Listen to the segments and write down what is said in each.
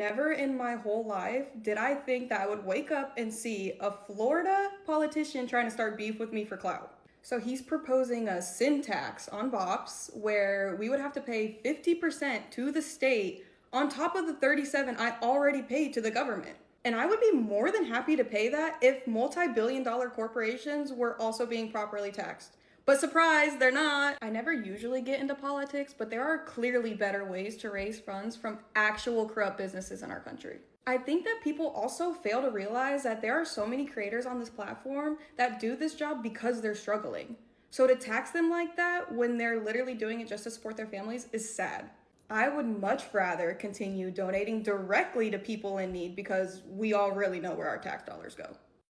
Never in my whole life did I think that I would wake up and see a Florida politician trying to start beef with me for clout. So he's proposing a sin tax on bops where we would have to pay 50% to the state on top of the 37 I already paid to the government. And I would be more than happy to pay that if multi-billion-dollar corporations were also being properly taxed. But surprise, they're not. I never usually get into politics, but there are clearly better ways to raise funds from actual corrupt businesses in our country. I think that people also fail to realize that there are so many creators on this platform that do this job because they're struggling. So to tax them like that when they're literally doing it just to support their families is sad. I would much rather continue donating directly to people in need because we all really know where our tax dollars go.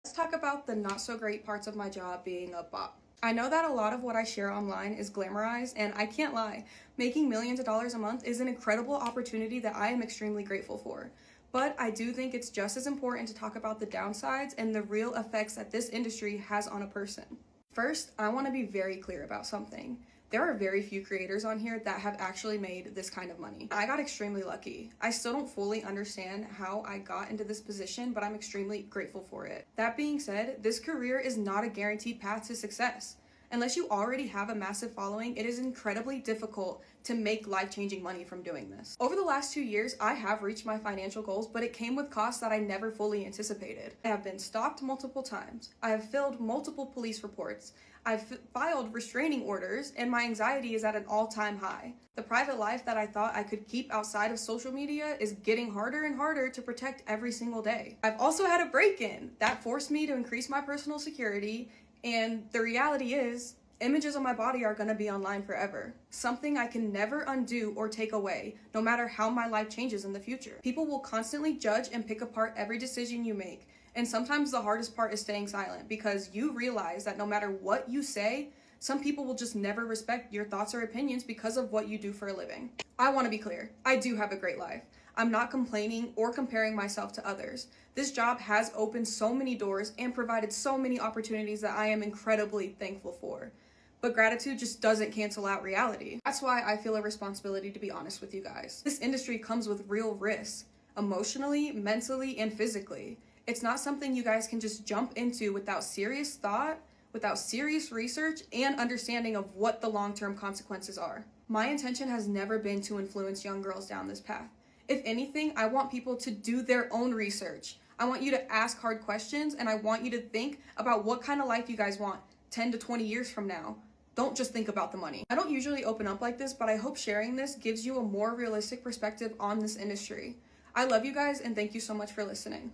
Let's talk about the not so great parts of my job being a bot. I know that a lot of what I share online is glamorized, and I can't lie, making millions of dollars a month is an incredible opportunity that I am extremely grateful for. But I do think it's just as important to talk about the downsides and the real effects that this industry has on a person. First, I want to be very clear about something. There are very few creators on here that have actually made this kind of money. I got extremely lucky. I still don't fully understand how I got into this position, but I'm extremely grateful for it. That being said, this career is not a guaranteed path to success. Unless you already have a massive following, it is incredibly difficult to make life-changing money from doing this. Over the last 2 years, I have reached my financial goals, but it came with costs that I never fully anticipated. I have been stalked multiple times. I have filled multiple police reports. I've filed restraining orders, and my anxiety is at an all-time high. The private life that I thought I could keep outside of social media is getting harder and harder to protect every single day. I've also had a break-in that forced me to increase my personal security, and the reality is, images of my body are gonna be online forever. Something I can never undo or take away, no matter how my life changes in the future. People will constantly judge and pick apart every decision you make. And sometimes the hardest part is staying silent because you realize that no matter what you say, some people will just never respect your thoughts or opinions because of what you do for a living. I want to be clear, I do have a great life. I'm not complaining or comparing myself to others. This job has opened so many doors and provided so many opportunities that I am incredibly thankful for. But gratitude just doesn't cancel out reality. That's why I feel a responsibility to be honest with you guys. This industry comes with real risks, emotionally, mentally, and physically. It's not something you guys can just jump into without serious thought, without serious research, and understanding of what the long-term consequences are. My intention has never been to influence young girls down this path. If anything, I want people to do their own research. I want you to ask hard questions, and I want you to think about what kind of life you guys want 10 to 20 years from now. Don't just think about the money. I don't usually open up like this, but I hope sharing this gives you a more realistic perspective on this industry. I love you guys, and thank you so much for listening.